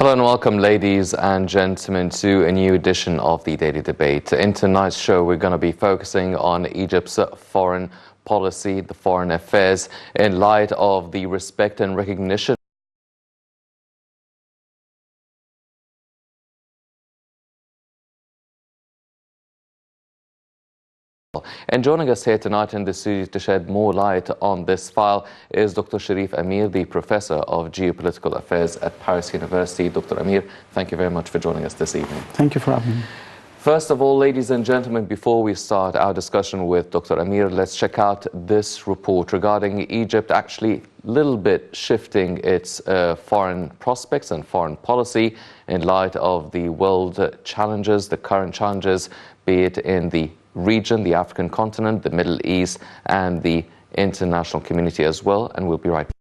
Hello and welcome, ladies and gentlemen, to a new edition of the Daily Debate. In tonight's show, we're going to be focusing on Egypt's foreign policy, the foreign affairs, in light of the respect and recognition And joining us here tonight in the studio to shed more light on this file is Dr. Sharif Amir, the Professor of Geopolitical Affairs at Paris University. Dr. Amir, thank you very much for joining us this evening. Thank you for having me. First of all, ladies and gentlemen, before we start our discussion with Dr. Amir, let's check out this report regarding Egypt actually a little bit shifting its foreign prospects and foreign policy in light of the world challenges, the current challenges, be it in the region, the African continent, the Middle East, and the international community as well. And we'll be right back.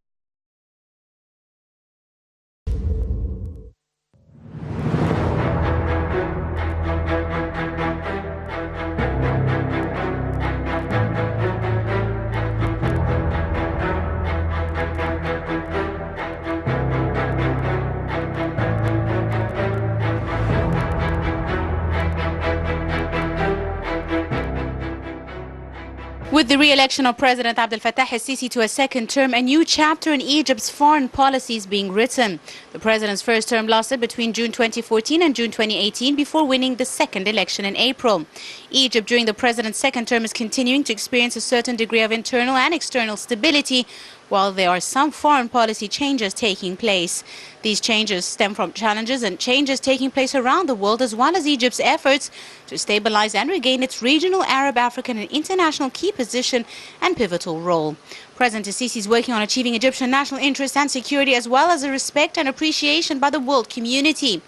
With the re-election of President Abdel-Fattah to a second term, a new chapter in Egypt's foreign policy is being written. The president's first term lasted between June 2014 and June 2018 before winning the second election in April. Egypt during the president's second term is continuing to experience a certain degree of internal and external stability, while there are some foreign policy changes taking place. These changes stem from challenges and changes taking place around the world, as well as Egypt's efforts to stabilize and regain its regional, Arab, African and international key position and pivotal role. President Sisi is working on achieving Egyptian national interest and security, as well as a respect and appreciation by the world community.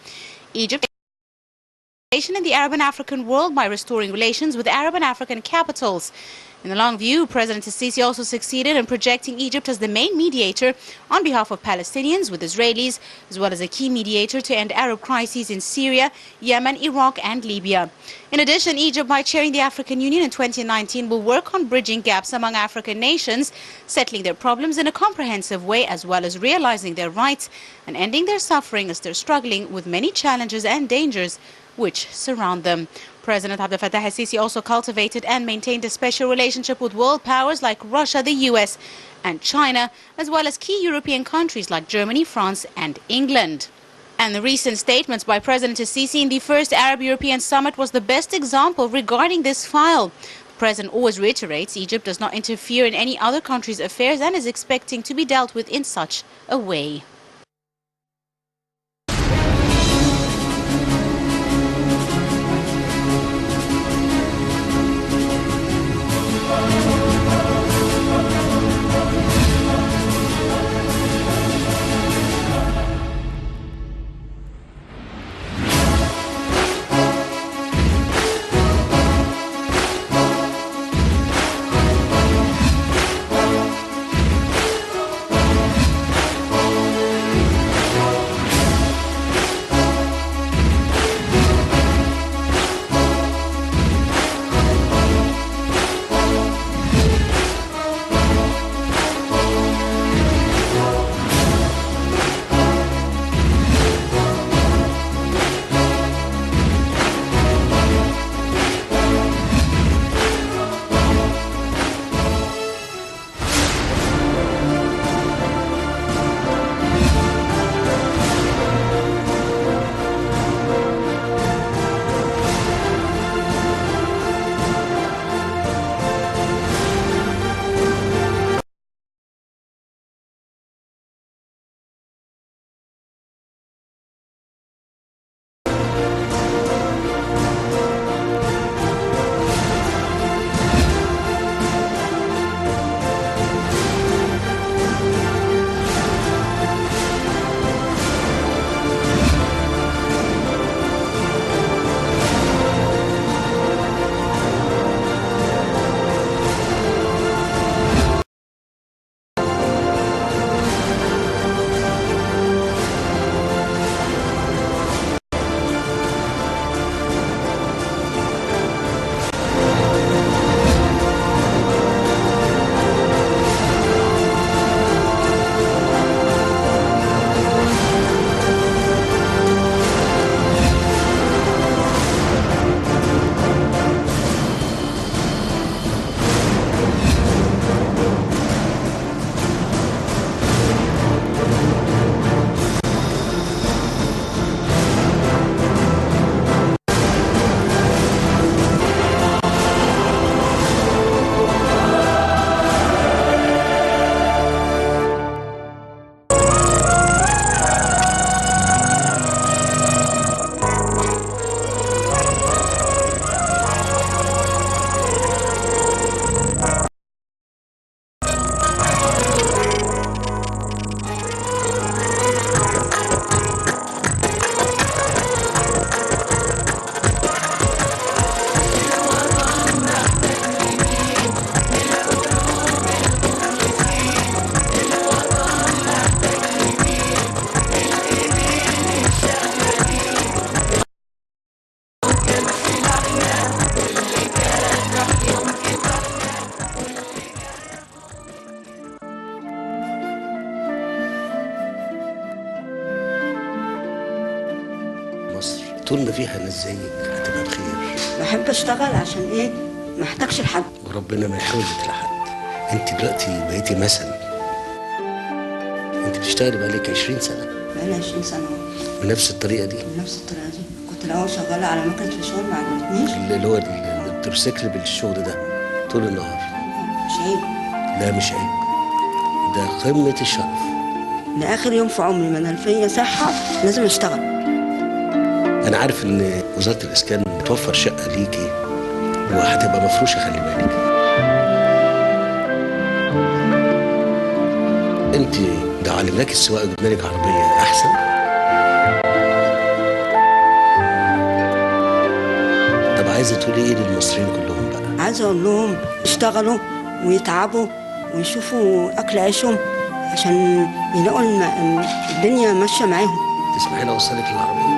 Egypt in the Arab and African world by restoring relations with Arab and African capitals. In the long view, President Sisi also succeeded in projecting Egypt as the main mediator on behalf of Palestinians with Israelis, as well as a key mediator to end Arab crises in Syria, Yemen, Iraq and Libya. In addition, Egypt, by chairing the African Union in 2019, will work on bridging gaps among African nations, settling their problems in a comprehensive way, as well as realizing their rights and ending their suffering as they're struggling with many challenges and dangers which surround them. President Abdel-Fattah also cultivated and maintained a special relationship with world powers like Russia, the US and China, as well as key European countries like Germany, France and England. And the recent statements by President Sisi in the first Arab-European summit was the best example regarding this file. The President always reiterates Egypt does not interfere in any other country's affairs and is expecting to be dealt with in such a way. طول ما فيها ناس زيك هتبقى بخير. بحب اشتغل عشان ايه؟ ما احتاجش لحد، وربنا ما يحرمك لحد. انت دلوقتي بقيتي مثل. انت بتشتغلي بقالك 20 سنه. بقالي 20 سنه اهو. بنفس الطريقه دي؟ بنفس الطريقه دي. كنت الاول شغاله على مكنه فشار ما عجبتنيش. اللي هو الترسيكل بالشغل ده طول النهار. مش عيب. لا مش عيب، ده قمه الشرف. لاخر يوم في عمري ما انا فيا صحه لازم اشتغل. انا عارف ان وزاره الاسكان توفر شقه ليكي وهتبقى مفروشه، خلي بالك. انت لو علمناك السواقه وجبنا لك عربيه احسن. طب عايزه تقولي ايه للمصريين كلهم بقى؟ عايزه اقول لهم اشتغلوا ويتعبوا ويشوفوا اكل عيشهم عشان يلاقوا الدنيا ماشيه معاهم. تسمحي لي اوصلك للعربيه؟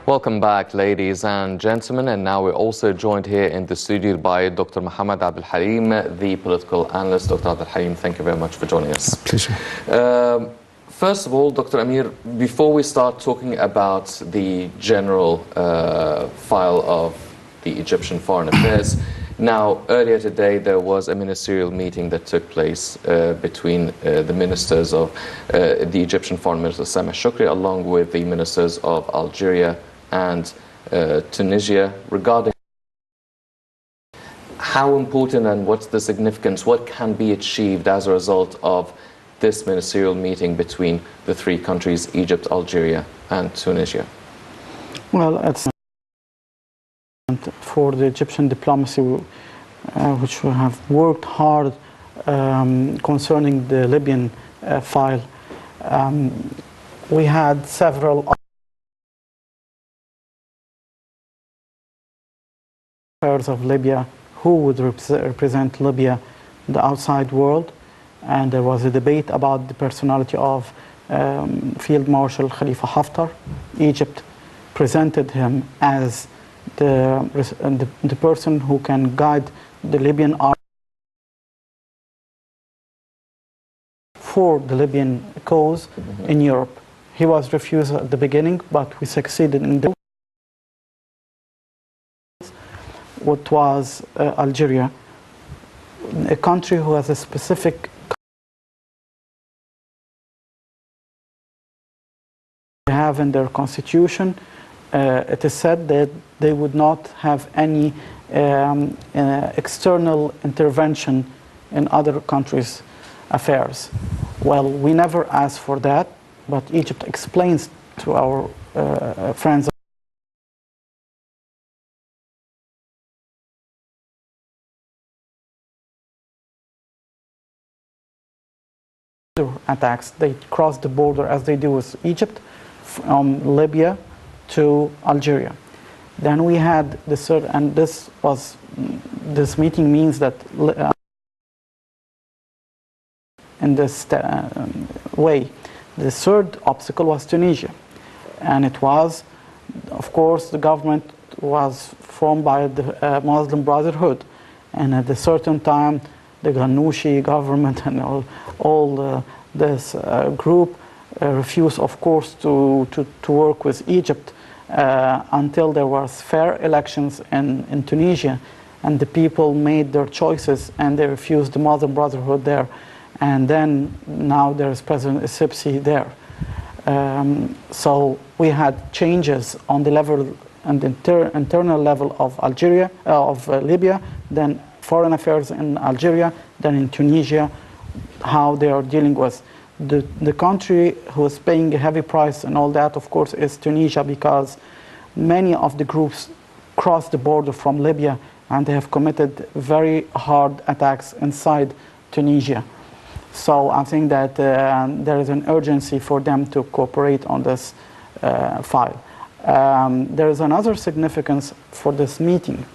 Welcome back, ladies and gentlemen. And now we're also joined here in the studio by Dr. محمد Abdalhalim, the political analyst. Dr. Abdalhalim, thank you very much for joining us. Pleasure. First of all, Dr. Amir, before we start talking about the general file of the Egyptian Foreign Affairs, now, earlier today, there was a ministerial meeting that took place between the ministers of the Egyptian Foreign Minister, Sameh Shoukry, along with the ministers of Algeria and Tunisia, regarding how important and what's the significance, what can be achieved as a result of this ministerial meeting between the three countries, Egypt, Algeria, and Tunisia. Well, it's for the Egyptian diplomacy, which we have worked hard concerning the Libyan file. We had several affairs of Libya who would represent Libya in the outside world, and there was a debate about the personality of Field Marshal Khalifa Haftar. Egypt presented him as the person who can guide the Libyan army for the Libyan cause in Europe. He was refused at the beginning, but we succeeded in the what was Algeria, a country who has a specific they have in their constitution. It is said that they would not have any external intervention in other countries' affairs. Well, we never asked for that, but Egypt explains to our friends attacks. They cross the border as they do with Egypt from Libya to Algeria. Then we had the third, and this meeting means that in this way, the third obstacle was Tunisia, and it was, of course, the government was formed by the Muslim Brotherhood, and at a certain time, the Ghannouchi government and all this group refused, of course, to work with Egypt until there was fair elections in Tunisia, and the people made their choices and they refused the Muslim Brotherhood there. And then now there is President Essebsi there. So we had changes on the level and internal level of Algeria, of Libya. Then foreign affairs in Algeria, then in Tunisia, how they are dealing with. The country who is paying a heavy price and all that, of course, is Tunisia, because many of the groups cross the border from Libya and they have committed very hard attacks inside Tunisia. So I think that there is an urgency for them to cooperate on this file. There is another significance for this meeting,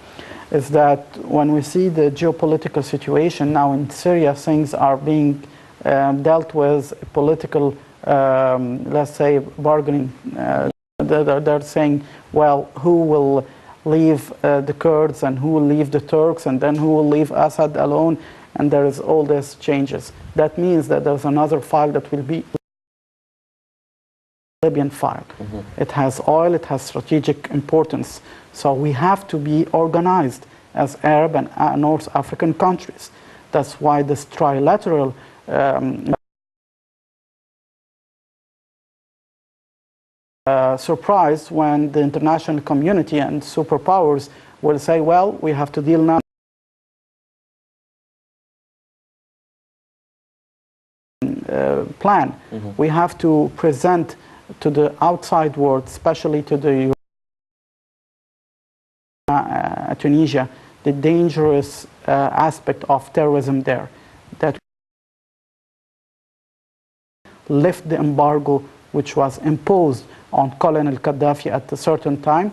is that when we see the geopolitical situation now in Syria, things are being dealt with political, let's say, bargaining. They're saying, well, who will leave the Kurds and who will leave the Turks, and then who will leave Assad alone, and there is all these changes. That means that there's another file that will be Libyan file. It has oil, it has strategic importance. So we have to be organized as Arab and North African countries. That's why this trilateral surprise when the international community and superpowers will say, well, we have to deal now plan. We have to present to the outside world, especially to the Tunisia, the dangerous aspect of terrorism there. That lift the embargo which was imposed on Colonel Gaddafi at a certain time.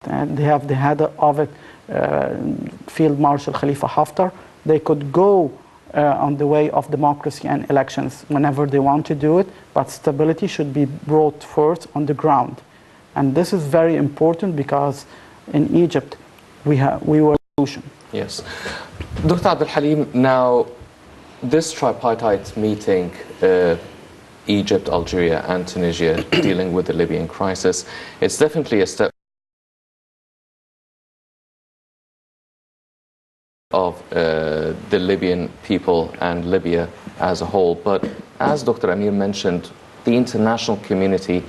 And they have the head of it, Field Marshal Khalifa Haftar. They could go on the way of democracy and elections whenever they want to do it, but stability should be brought first on the ground. And this is very important because in Egypt we were solution. Yes. Dr. Abdulhalim, now this tripartite meeting, Egypt, Algeria and Tunisia dealing with the Libyan crisis, it's definitely a step of the Libyan people and Libya as a whole. But as Dr. Amir mentioned, the international community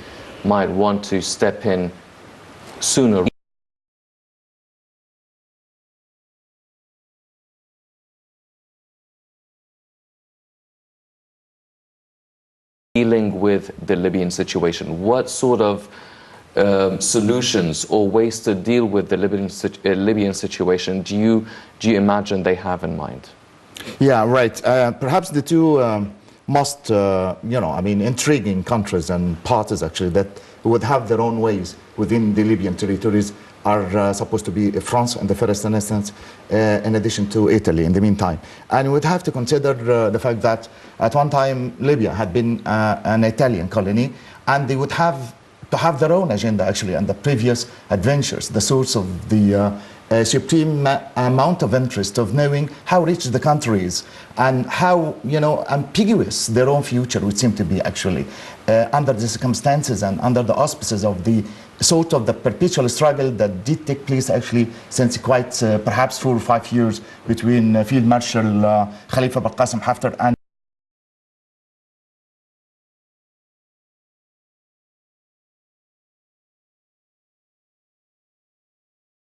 might want to step in sooner. Dealing with the Libyan situation, what sort of solutions or ways to deal with the Libyan situation do you imagine they have in mind? Yeah, right. Perhaps the two most, intriguing countries and parties actually that would have their own ways within the Libyan territories are supposed to be France in the first instance, in addition to Italy in the meantime. And we would have to consider the fact that at one time Libya had been an Italian colony, and they would have to have their own agenda actually, and the previous adventures, the source of the supreme amount of interest of knowing how rich the country is and how ambiguous their own future would seem to be actually under the circumstances and under the auspices of the sort of the perpetual struggle that did take place actually since quite perhaps 4 or 5 years between Field Marshal Khalifa Haftar and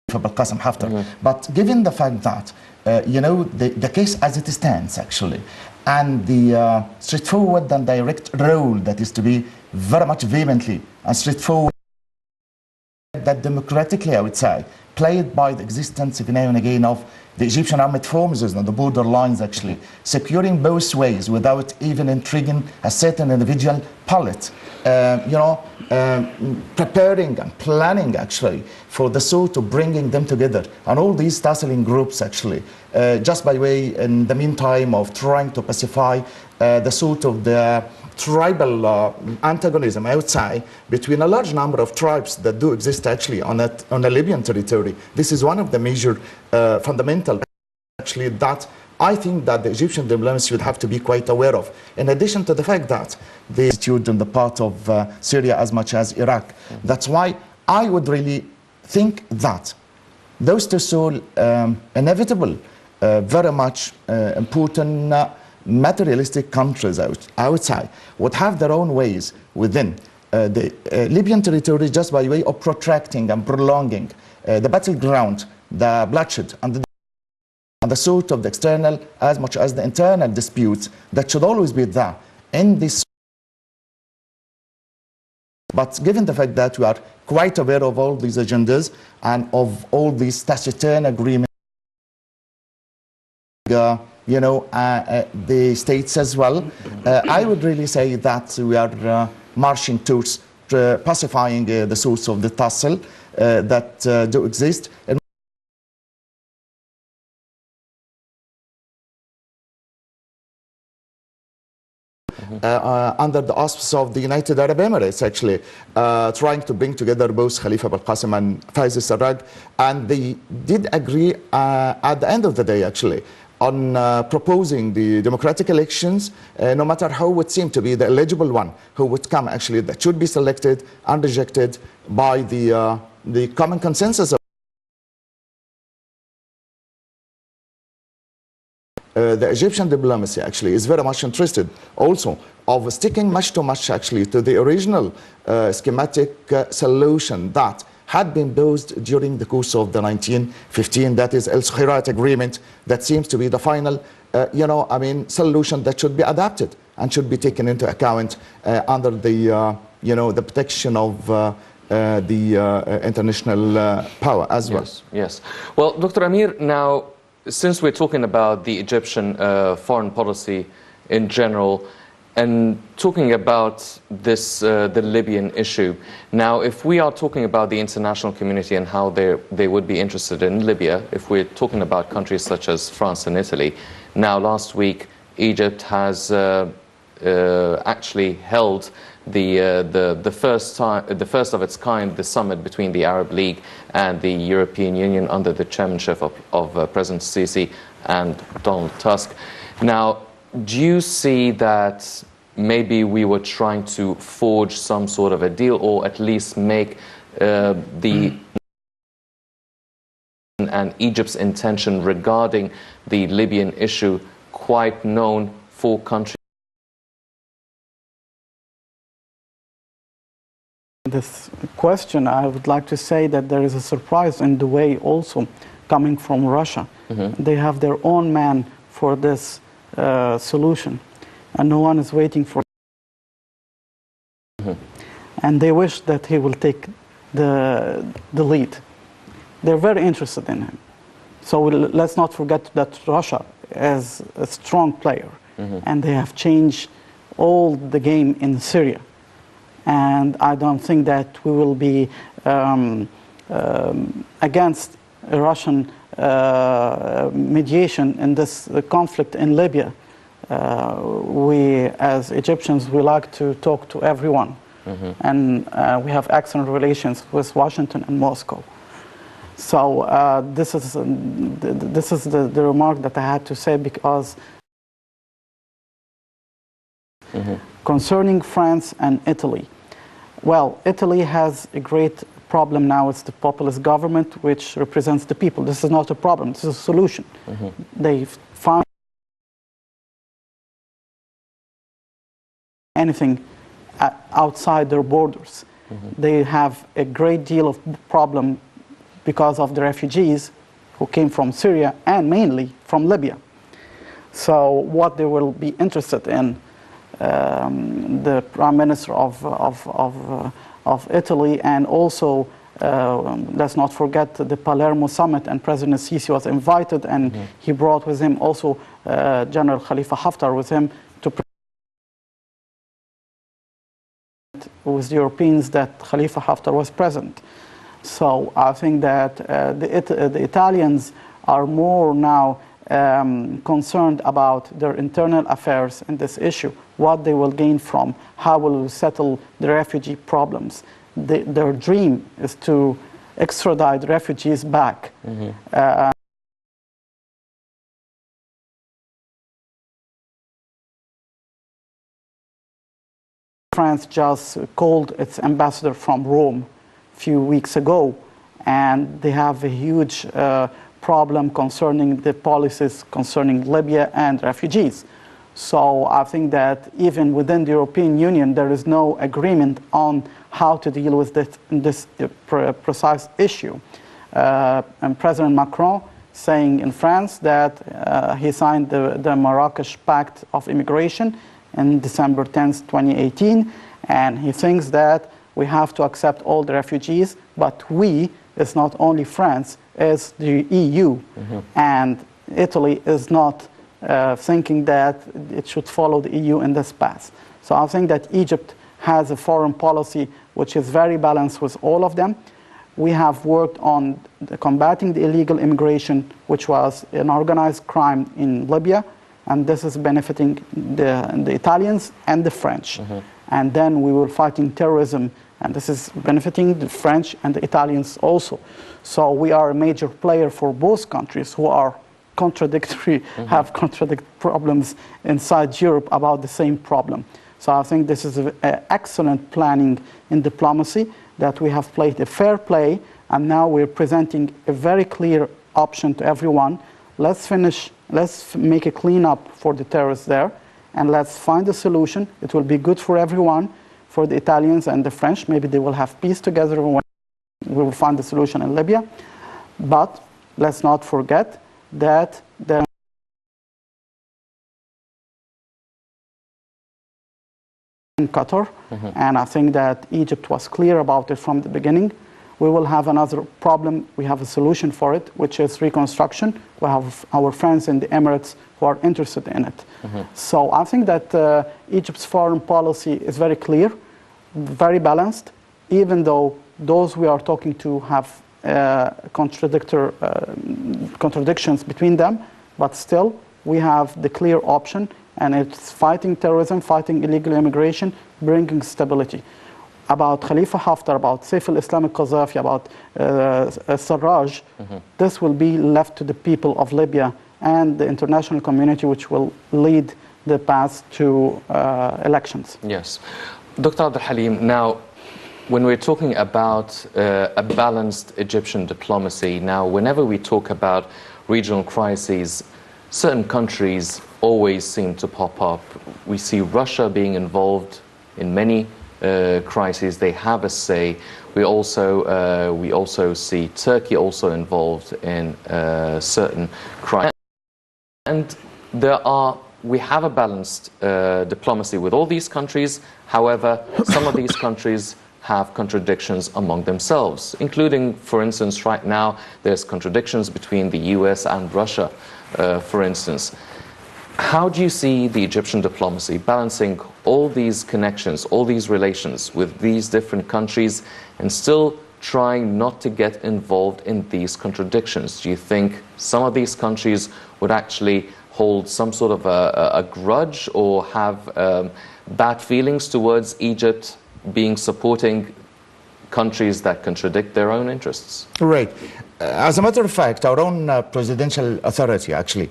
Haftar. But given the fact that the case as it stands actually, and the straightforward and direct role that is to be very much vehemently and straightforward that democratically, I would say, played by the existence every now and again of the Egyptian armed forces on the border lines actually, securing both ways without even intriguing a certain individual palate, preparing and planning actually for the sort of bringing them together and all these tussling groups actually, just by way in the meantime of trying to pacify the sort of the tribal antagonism, I would say, between a large number of tribes that do exist actually on a Libyan territory. This is one of the major fundamental actually that I think that the Egyptian diplomacy would have to be quite aware of, in addition to the fact that they attitude on the part of Syria as much as Iraq. That's why I would really think that those two so inevitable, very much important materialistic countries, I would say, would have their own ways within the Libyan territory just by way of protracting and prolonging the battleground the bloodshed and the sort of the external as much as the internal disputes that should always be there in this. But given the fact that we are quite aware of all these agendas and of all these statutory agreements, the states as well, I would really say that we are marching towards pacifying the source of the tussle that do exist. And under the auspices of the United Arab Emirates, actually, trying to bring together both Khalifa bin Qasim and Faiz al-Sarraj, and they did agree at the end of the day, actually, on proposing the democratic elections, no matter how it would seem to be the eligible one who would come, actually, that should be selected and rejected by the common consensus of the Egyptian diplomacy actually is very much interested also of sticking much too much actually to the original schematic solution that had been posed during the course of the 1915, that is El Khairat agreement, that seems to be the final solution that should be adapted and should be taken into account under the the protection of the international power as well. Yes. Well, Dr. Amir, now, since we're talking about the Egyptian foreign policy in general and talking about this, the Libyan issue, now if we are talking about the international community and how they would be interested in Libya, if we're talking about countries such as France and Italy, now last week Egypt has actually held the first of its kind, the summit between the Arab League and the European Union under the chairmanship of President Sisi and Donald Tusk. Now, do you see that maybe we were trying to forge some sort of a deal, or at least make and Egypt's intention regarding the Libyan issue quite known for countries? This question, I would like to say that there is a surprise in the way also coming from Russia. They have their own man for this solution, and no one is waiting for and they wish that he will take the lead. They're very interested in him. So let's not forget that Russia is a strong player, and they have changed all the game in Syria. And I don't think that we will be against Russian mediation in this conflict in Libya. We, as Egyptians, we like to talk to everyone. And we have excellent relations with Washington and Moscow. So this is the remark that I had to say, because concerning France and Italy, well, Italy has a great problem now. It's the populist government which represents the people. This is not a problem, this is a solution. They've found anything outside their borders. They have a great deal of problem because of the refugees who came from Syria and mainly from Libya. So what they will be interested in, the Prime Minister of Italy, and also let's not forget the Palermo summit, and President Sisi was invited, and he brought with him also General Khalifa Haftar with him to present with the Europeans that Khalifa Haftar was present. So I think that the Italians are more now concerned about their internal affairs in this issue, what they will gain from, how will we settle the refugee problems. Their dream is to extradite refugees back. France just called its ambassador from Rome a few weeks ago, and they have a huge problem concerning the policies concerning Libya and refugees. So I think that even within the European Union, there is no agreement on how to deal with this precise issue. and President Macron saying in France that he signed the Marrakesh Pact of Immigration in December 10th, 2018, and he thinks that we have to accept all the refugees, but we, it's not only France, it's the EU, and Italy is not thinking that it should follow the EU in this path. So I think that Egypt has a foreign policy which is very balanced with all of them. We have worked on combating the illegal immigration, which was an organized crime in Libya, and this is benefiting the Italians and the French. And then we were fighting terrorism, and this is benefiting the French and the Italians also. So we are a major player for both countries who are contradictory, have contradictory problems inside Europe about the same problem. So I think this is an excellent planning in diplomacy, that we have played a fair play, and now we're presenting a very clear option to everyone. Let's make a cleanup for the terrorists there, and let's find a solution. It will be good for everyone, for the Italians and the French. Maybe they will have peace together when we will find a solution in Libya. But let's not forget that there in Qatar, and I think that Egypt was clear about it from the beginning. We will have another problem. We have a solution for it, which is reconstruction. We have our friends in the Emirates who are interested in it. So I think that Egypt's foreign policy is very clear, very balanced, even though those we are talking to have contradictions between them, but still we have the clear option, and it's fighting terrorism, fighting illegal immigration, bringing stability. About Khalifa Haftar, about Saif al-Islam al-Qaddafi, about Sarraj, this will be left to the people of Libya and the international community, which will lead the path to elections. Yes. Dr. Abdulhalim, now, when we're talking about a balanced Egyptian diplomacy, now, whenever we talk about regional crises, certain countries always seem to pop up. We see Russia being involved in many crises. They have a say. We also see Turkey also involved in certain crises. And we have a balanced diplomacy with all these countries. However, some of these countries have contradictions among themselves, including, for instance, right now, there's contradictions between the US and Russia, for instance. How do you see the Egyptian diplomacy balancing all these connections, all these relations with these different countries, and still trying not to get involved in these contradictions? Do you think some of these countries would actually hold some sort of a grudge or have bad feelings towards Egypt being supporting countries that contradict their own interests? Right. As a matter of fact, our own presidential authority actually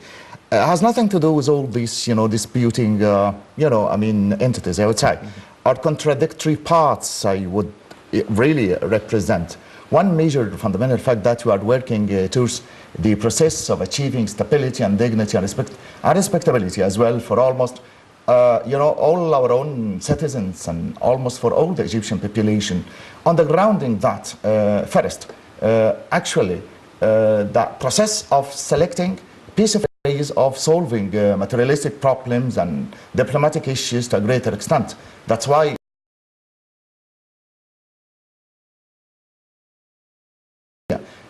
has nothing to do with all these, disputing, entities, I would say. Or contradictory parts, I would really represent. One major fundamental fact that we are working towards the process of achieving stability and dignity and respectability as well for almost all our own citizens and almost for all the Egyptian population. On the grounding that, first, actually, the process of selecting peaceful ways of solving materialistic problems and diplomatic issues to a greater extent. That's why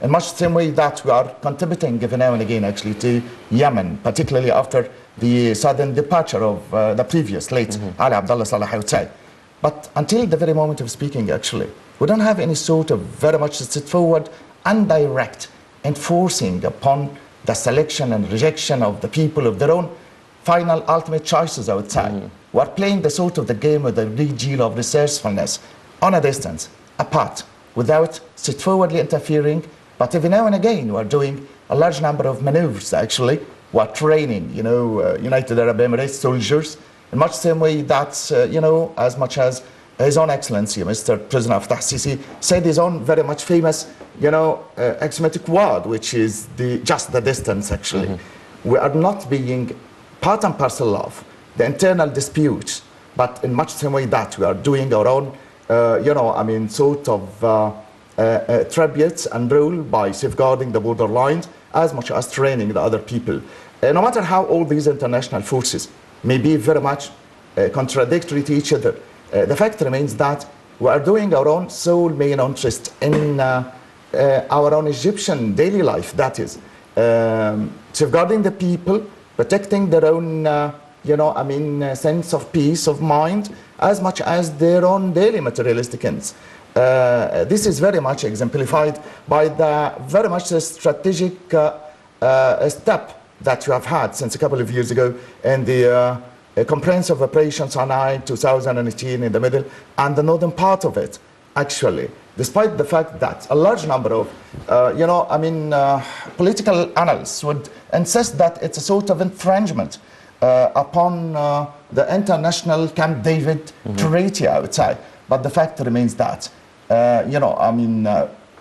in much the same way that we are contributing every now and again actually to Yemen, particularly after the sudden departure of the previous late Ali Abdullah Saleh, I would say. But until the very moment of speaking, actually, we don't have any sort of very much straightforward and direct enforcing upon the selection and rejection of the people of their own final ultimate choices, I would say. We're playing the sort of the game with a great deal of resourcefulness on a distance, apart, without straightforwardly interfering. But every now and again, we're doing a large number of maneuvers, actually. We're training, United Arab Emirates soldiers, in much the same way that, as much as His Own Excellency, Mr. President Fattah Sisi, said his own very much famous, axiomatic word, which is just the distance, actually. We are not being part and parcel of the internal disputes, but in much the same way that we are doing our own, sort of tributes and role by safeguarding the borderlines as much as training the other people. No matter how all these international forces may be very much contradictory to each other, the fact remains that we are doing our own sole main interest in our own Egyptian daily life, that is, safeguarding the people, protecting their own, sense of peace of mind, as much as their own daily materialistic ends. This is very much exemplified by the very much strategic step that you have had since a couple of years ago in the comprehensive operation Sinai 2018 in the middle and the northern part of it, actually, despite the fact that a large number of, political analysts would insist that it's a sort of infringement upon the international Camp David treaty, I would say. But the fact remains that,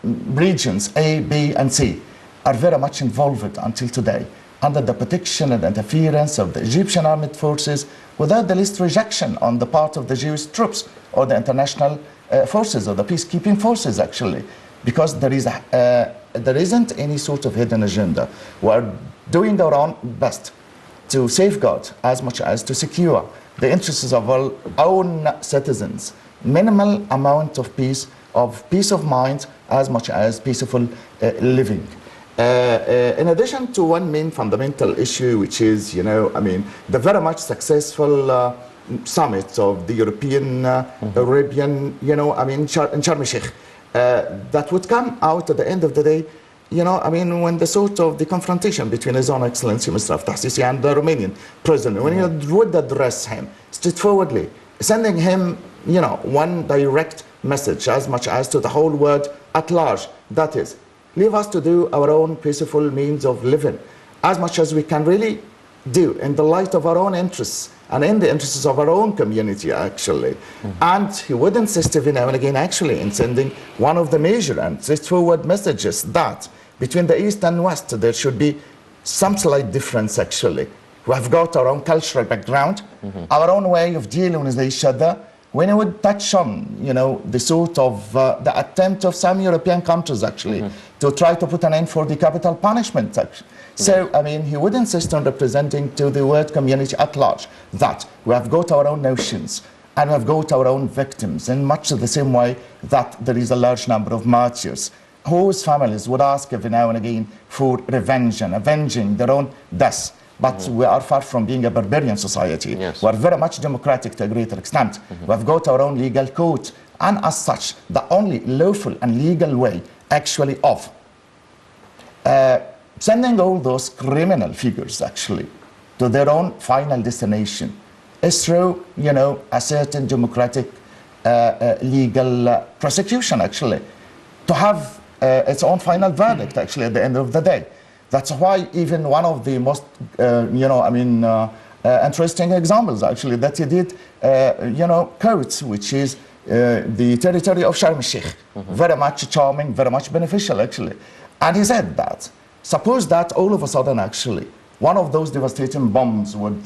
regions A, B, and C are very much involved until today under the protection and interference of the Egyptian armed forces without the least rejection on the part of the Jewish troops or the international forces or the peacekeeping forces, actually, because there isn't any sort of hidden agenda. We're doing our own best to safeguard as much as to secure the interests of our own citizens, minimal amount of peace of mind as much as peaceful living. In addition to one main fundamental issue, which is, the very much successful summit of the European, Arabian, in Sharm el-Sheikh, that would come out at the end of the day, when the sort of the confrontation between His Own Excellency Mr. Sisi and the Romanian president, when you would address him straightforwardly, sending him, one direct message as much as to the whole world at large, that is, leave us to do our own peaceful means of living, as much as we can really do in the light of our own interests and in the interests of our own community, actually. And he would insist every now and again, actually, in sending one of the major and straightforward messages that between the East and West, there should be some slight difference, actually. We have got our own cultural background, our own way of dealing with each other. When it would touch on, the sort of the attempt of some European countries, actually, to try to put an end for the capital punishment, actually. So, he would insist on representing to the world community at large that we have got our own notions and we have got our own victims in much the same way that there is a large number of martyrs whose families would ask every now and again for revenge and avenging their own deaths. But we are far from being a barbarian society. Yes. We are very much democratic to a greater extent. We have got our own legal code. And as such, the only lawful and legal way, actually, of sending all those criminal figures, actually, to their own final destination is through, a certain democratic legal prosecution, actually, to have its own final verdict, actually, at the end of the day. That's why even one of the most, interesting examples, actually, that he did, quotes, which is the territory of Sharm el-Sheikh. Very much charming, very much beneficial, actually. And he said that, suppose that all of a sudden, actually, one of those devastating bombs would,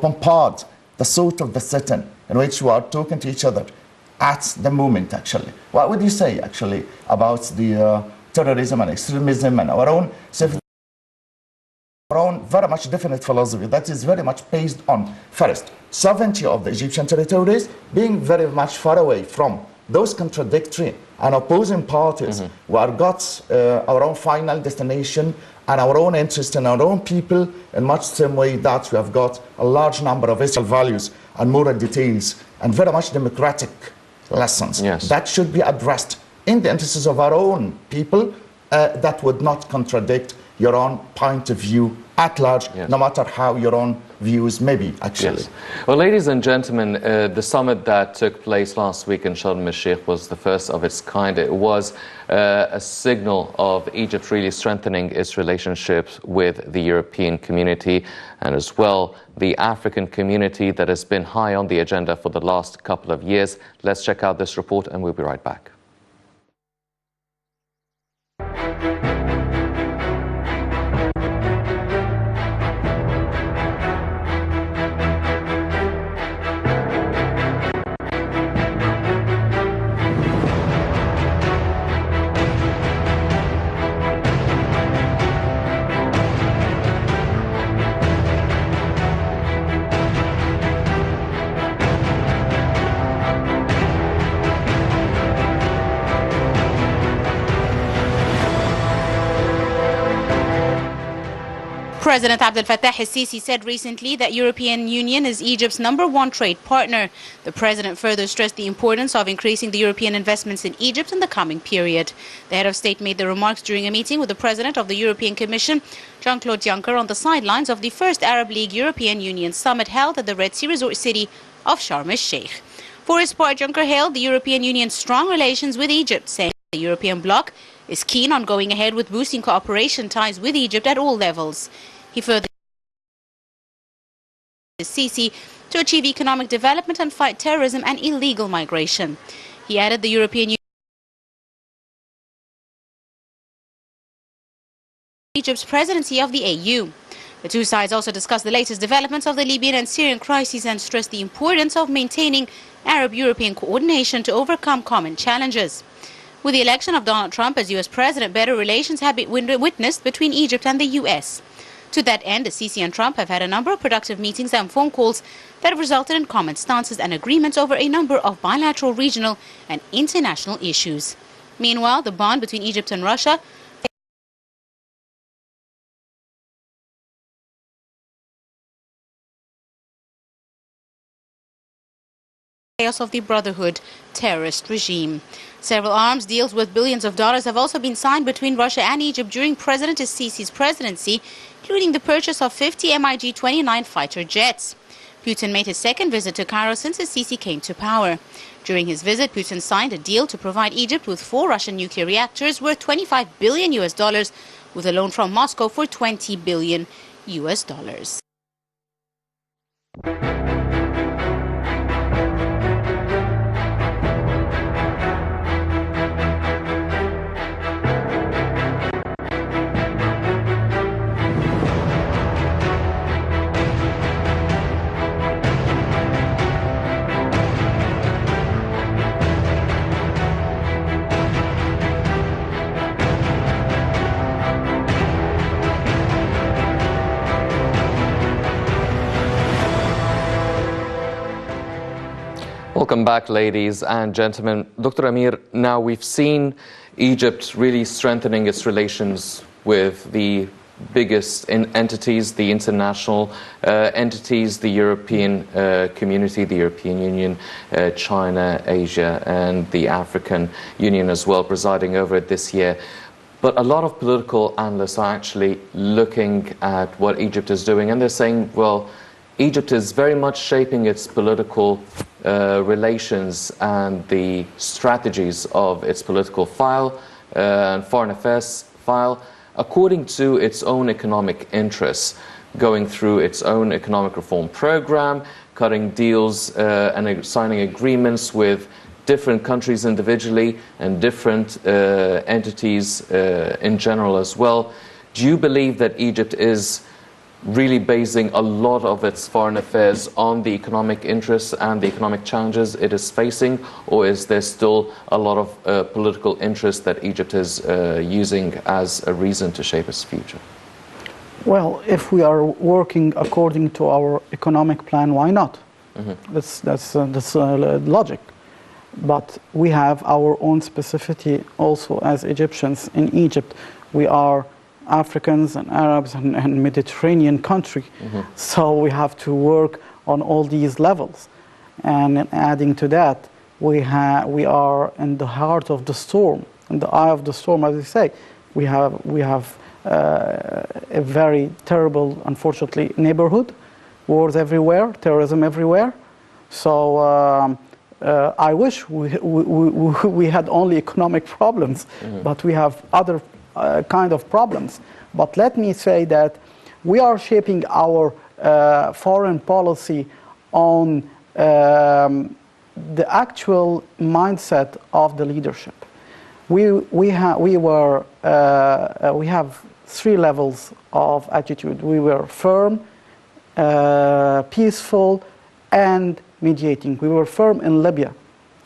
bombard the sort of the city in which we are talking to each other at the moment, actually. What would you say, actually, about the terrorism and extremism and our own very much definite philosophy that is very much based on, first, sovereignty of the Egyptian territories, being very much far away from those contradictory and opposing parties who have got our own final destination and our own interest in our own people in much the same way that we have got a large number of essential values and moral details and very much democratic lessons that should be addressed in the interests of our own people that would not contradict your own point of view at large, no matter how your own views may be, actually. Well, ladies and gentlemen, the summit that took place last week in Sharm el-Sheikh was the first of its kind. It was a signal of Egypt really strengthening its relationships with the European community and as well the African community that has been high on the agenda for the last couple of years. Let's check out this report and we'll be right back. President Abdel-Fattah el-Sisi said recently that European Union is Egypt's #1 trade partner. The president further stressed the importance of increasing the European investments in Egypt in the coming period. The head of state made the remarks during a meeting with the president of the European Commission, Jean-Claude Juncker, on the sidelines of the first Arab League European Union summit held at the Red Sea resort city of Sharm el-Sheikh. For his part, Juncker hailed the European Union's strong relations with Egypt, saying the European bloc is keen on going ahead with boosting cooperation ties with Egypt at all levels. He further Sisi to achieve economic development and fight terrorism and illegal migration. He added the European Union Egypt's presidency of the AU. The two sides also discussed the latest developments of the Libyan and Syrian crises and stressed the importance of maintaining Arab-European coordination to overcome common challenges. With the election of Donald Trump as U.S. president, better relations have been witnessed between Egypt and the U.S. To that end, Sisi and Trump have had a number of productive meetings and phone calls that have resulted in common stances and agreements over a number of bilateral, regional and international issues. Meanwhile, the bond between Egypt and Russia of the Brotherhood terrorist regime. Several arms deals worth billions of dollars have also been signed between Russia and Egypt during President Sisi's presidency, including the purchase of 50 MiG-29 fighter jets. Putin made his second visit to Cairo since Sisi came to power. During his visit, Putin signed a deal to provide Egypt with 4 Russian nuclear reactors worth $25 billion with a loan from Moscow for $20 billion. Welcome back, ladies and gentlemen. Dr. Amir, now we've seen Egypt really strengthening its relations with the biggest entities, the international entities, the European community, the European Union, China, Asia, and the African Union as well, presiding over it this year. But a lot of political analysts are actually looking at what Egypt is doing, and they're saying, well, Egypt is very much shaping its political relations and the strategies of its political file and foreign affairs file according to its own economic interests, going through its own economic reform program, cutting deals and signing agreements with different countries individually and different entities in general as well. Do you believe that Egypt is really basing a lot of its foreign affairs on the economic interests and the economic challenges it is facing, or is there still a lot of political interest that Egypt is using as a reason to shape its future? Well, if we are working according to our economic plan, why not? That's logic. But we have our own specificity also as Egyptians. In Egypt, we are Africans and Arabs and Mediterranean country. So we have to work on all these levels. And adding to that, we are in the heart of the storm, in the eye of the storm, as they say. We have a very terrible, unfortunately, neighborhood, wars everywhere, terrorism everywhere. So I wish we had only economic problems, but we have other kind of problems. But let me say that we are shaping our foreign policy on the actual mindset of the leadership. We have 3 levels of attitude. We were firm, peaceful, and mediating. We were firm in Libya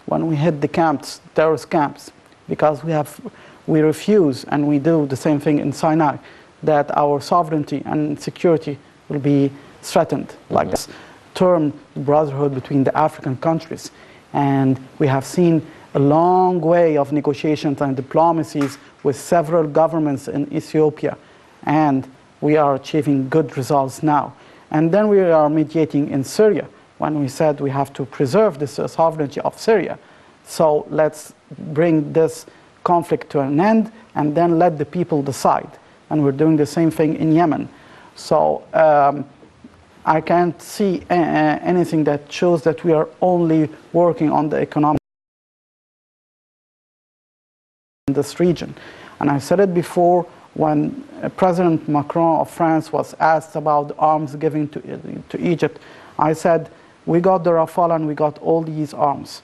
when we hit the camps, terrorist camps, because we refuse, and we do the same thing in Sinai, that our sovereignty and security will be threatened like this. Term brotherhood between the African countries. And we have seen a long way of negotiations and diplomacies with several governments in Ethiopia and we are achieving good results now. And then we are mediating in Syria when we said we have to preserve the sovereignty of Syria. So let's bring this conflict to an end and then let the people decide. And we're doing the same thing in Yemen. So I can't see anything that shows that we are only working on the economic in this region. And I said it before, when President Macron of France was asked about the arms given to Egypt, I said, we got the Rafale and we got all these arms.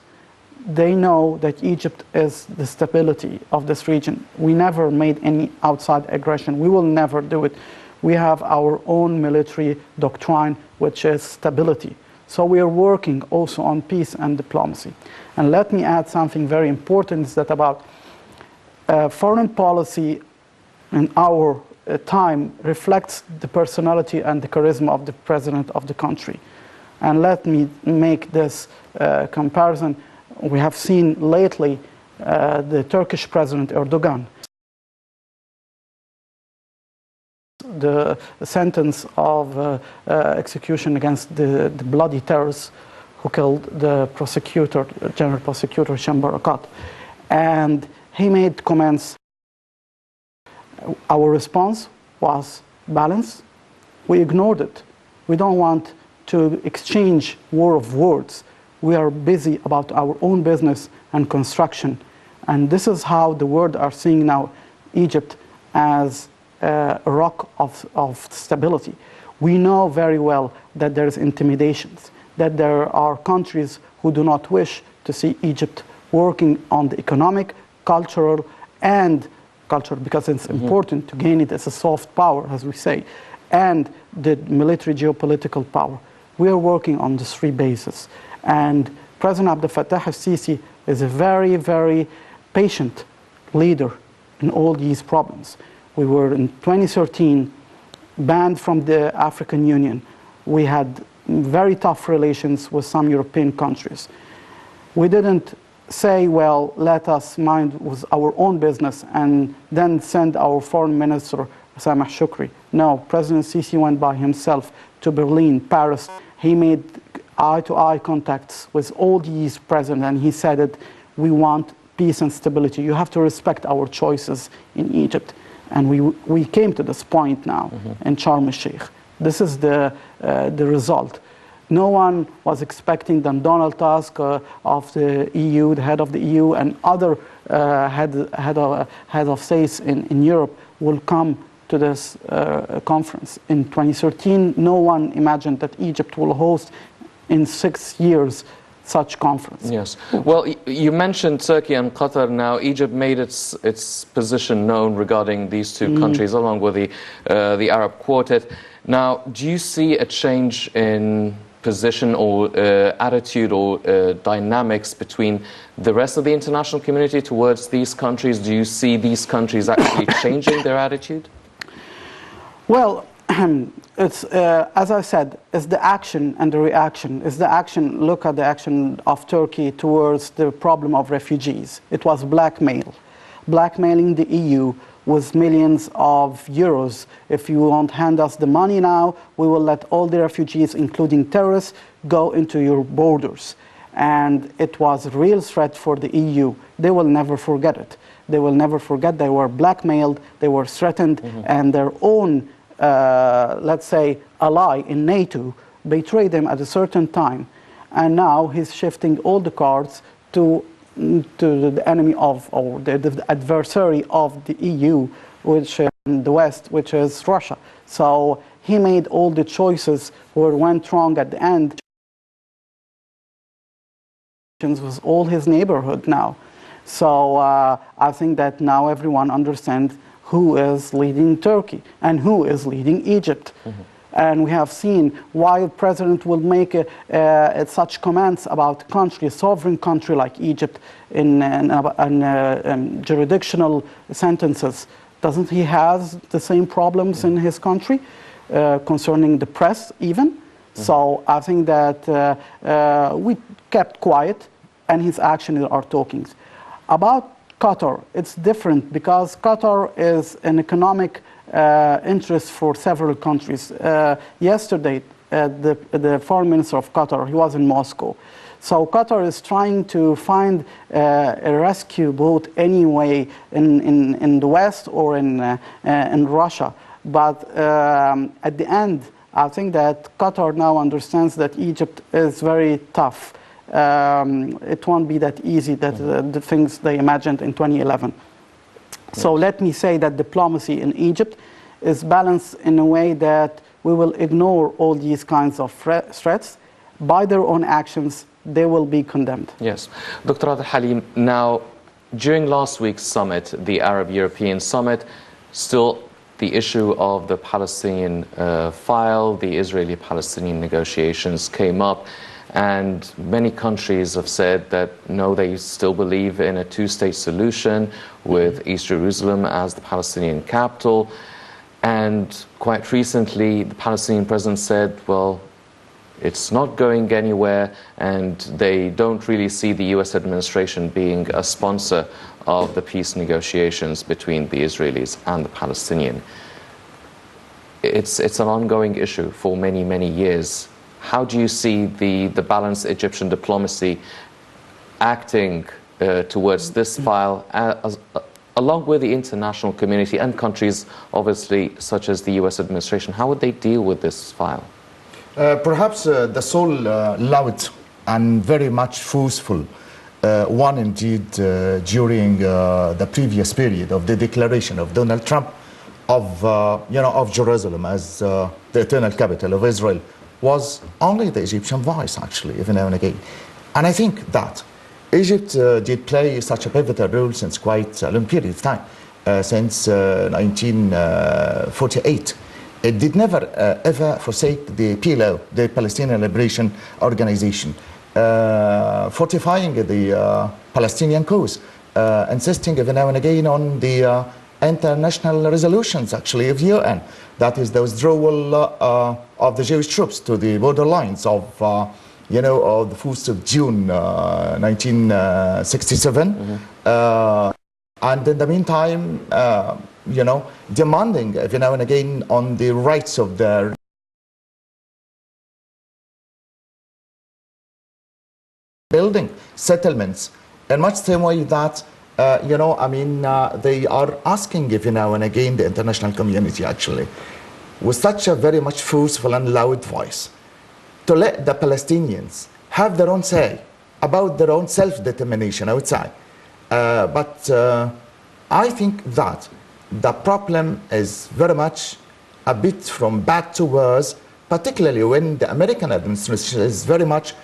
They know that Egypt is the stability of this region. We never made any outside aggression. We will never do it. We have our own military doctrine, which is stability. So we are working also on peace and diplomacy. And let me add something very important, is that about foreign policy in our time reflects the personality and the charisma of the president of the country. And let me make this comparison. We have seen lately the Turkish President Erdogan. The sentence of execution against the bloody terrorists who killed the prosecutor, General Prosecutor Hisham Barakat. And he made comments. Our response was balanced. We ignored it. We don't want to exchange war of words. We are busy about our own business and construction. And this is how the world are seeing now Egypt as a rock of stability. We know very well that there is intimidations, that there are countries who do not wish to see Egypt working on the economic, cultural, because it's important to gain it as a soft power, as we say, and the military geopolitical power. We are working on these three bases. And President Abdel Fattah al-Sisi is a very, very patient leader in all these problems. We were in 2013 banned from the African Union. We had very tough relations with some European countries. We didn't say, well, let us mind with our own business and then send our foreign minister, Sameh Shukri. No, President Sisi went by himself to Berlin, Paris. He made eye-to-eye contacts with all these presidents, and he said that we want peace and stability. You have to respect our choices in Egypt. And we came to this point now in Sharm el-Sheikh. This is the result. No one was expecting that Donald Tusk of the EU, the head of the EU, and other head of states in Europe will come to this conference. In 2013, no one imagined that Egypt will host in 6 years such conference. Yes. Well, you mentioned Turkey and Qatar. Now, Egypt made its position known regarding these two countries, along with the Arab Quartet. Now, do you see a change in position or attitude or dynamics between the rest of the international community towards these countries? Do you see these countries actually changing their attitude? Well, it's as I said, it's the action and the reaction. It's the action. Look at the action of Turkey towards the problem of refugees. It was blackmailing the EU with millions of euros. If you won't hand us the money now, we will let all the refugees, including terrorists, go into your borders. And it was a real threat for the EU. They will never forget it. They will never forget they were blackmailed, they were threatened, and their own, let's say, ally in NATO betrayed them at a certain time. And now he's shifting all the cards to the enemy of, or the adversary of the EU, which in the West, which is Russia. So he made all the choices where went wrong at the end with all his neighborhood now. So I think that now everyone understands who is leading Turkey and who is leading Egypt. And we have seen why the president will make such comments about a sovereign country like Egypt in jurisdictional sentences. Doesn't he have the same problems in his country concerning the press even? So I think that we kept quiet and his actions are talking. About Qatar, it's different because Qatar is an economic interests for several countries. Yesterday, the foreign minister of Qatar, he was in Moscow. So Qatar is trying to find a rescue boat anyway in the West or in Russia. But at the end, I think that Qatar now understands that Egypt is very tough. It won't be that easy, that the things they imagined in 2011. Yes. So let me say that diplomacy in Egypt is balanced in a way that we will ignore all these kinds of threats. By their own actions, they will be condemned. Yes. Dr. Abdalhalim, now, during last week's summit, the Arab-European summit, still the issue of the Palestinian file, the Israeli-Palestinian negotiations came up, and many countries have said that, no, they still believe in a two-state solution with East Jerusalem as the Palestinian capital. And quite recently, the Palestinian president said, well, it's not going anywhere, and they don't really see the US administration being a sponsor of the peace negotiations between the Israelis and the Palestinians. It's an ongoing issue for many, many years. How do you see the balanced Egyptian diplomacy acting towards this file, along with the international community and countries, obviously, such as the US administration? How would they deal with this file? Perhaps the sole loud and very much forceful one indeed during the previous period of the declaration of Donald Trump of Jerusalem as the eternal capital of Israel was only the Egyptian voice, actually, even now and again. And I think that Egypt did play such a pivotal role since quite a long period of time, since 1948. It did never ever forsake the PLO, the Palestinian Liberation Organization, fortifying the Palestinian cause, insisting every now and again on the international resolutions, actually, of UN. That is the withdrawal of the Jewish troops to the borderlines of, of the 1st of June 1967. And in the meantime, demanding every now and again on the rights of their building settlements, in much the same way that they are asking every now and again the international community, actually, with such a very much forceful and loud voice, to let the Palestinians have their own say about their own self-determination outside. But I think that the problem is very much a bit from bad to worse, particularly when the American administration is very much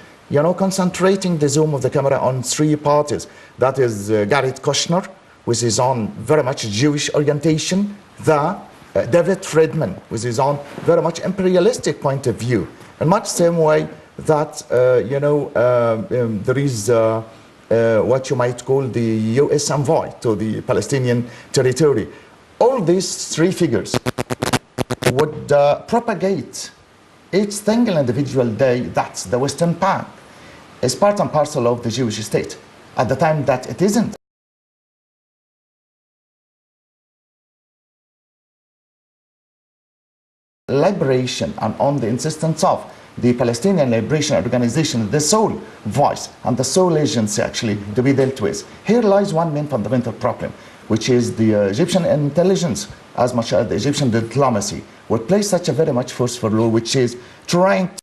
concentrating the zoom of the camera on three parties. That is Jared Kushner, with his own very much Jewish orientation, David Friedman, with his own very much imperialistic point of view, in much the same way that, there is what you might call the US envoy to the Palestinian territory. All these three figures would propagate each single individual day that the Western Bank is part and parcel of the Jewish state, at the time that it isn't. Liberation and on the insistence of the Palestinian Liberation Organization, the sole voice and the sole agency actually to be dealt with. Here lies one main fundamental problem, which is the Egyptian intelligence, as much as the Egyptian diplomacy, would play such a very much forceful role, which is trying to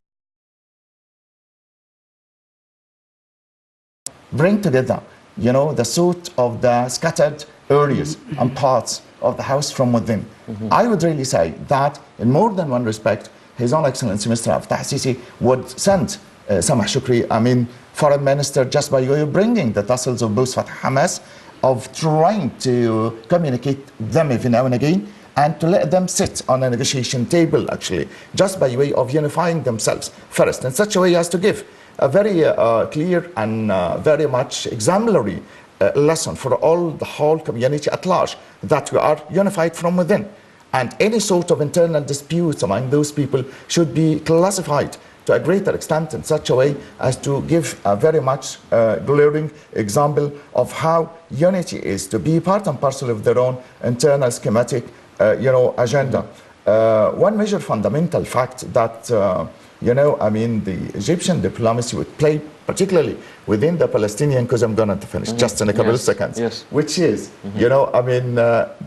bring together, the sort of the scattered areas and parts of the house from within. I would really say that in more than one respect, His Own Excellency Mr. Fattah Sisi would send Samah Shukri, foreign minister, just by way of bringing the tussles of both Fatah Hamas, of trying to communicate them every now and again, and to let them sit on a negotiation table, actually, just by way of unifying themselves first, in such a way as to give a very clear and very much exemplary lesson for the whole community at large, that we are unified from within. And any sort of internal disputes among those people should be classified to a greater extent in such a way as to give a very much glaring example of how unity is to be part and parcel of their own internal schematic agenda. One major fundamental fact that, the Egyptian diplomacy would play, particularly within the Palestinian, because I'm going to finish just in a couple of seconds, which is,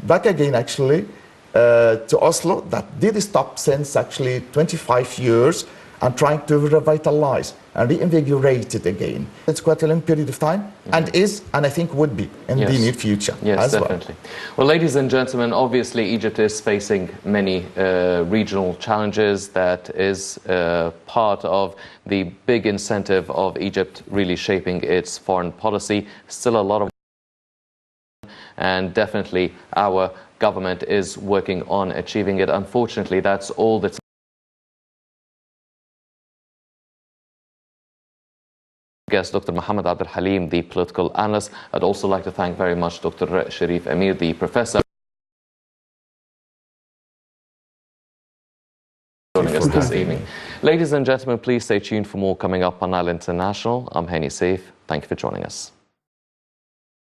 back again, actually, to Oslo, that did stop since actually 25 years and trying to revitalize and reinvigorate it again. It's quite a long period of time and I think would be in the near future as definitely. Well, ladies and gentlemen, obviously Egypt is facing many regional challenges. That is part of the big incentive of Egypt really shaping its foreign policy. Still a lot of, and definitely our government is working on achieving it. Unfortunately, that's all that's guest, Dr. محمد Abdalhalim, the political analyst. I'd also like to thank very much Dr. Sharif Amir, the professor, joining us this evening. Ladies and gentlemen, please stay tuned for more coming up on Nile International. I'm Hani Saif. Thank you for joining us.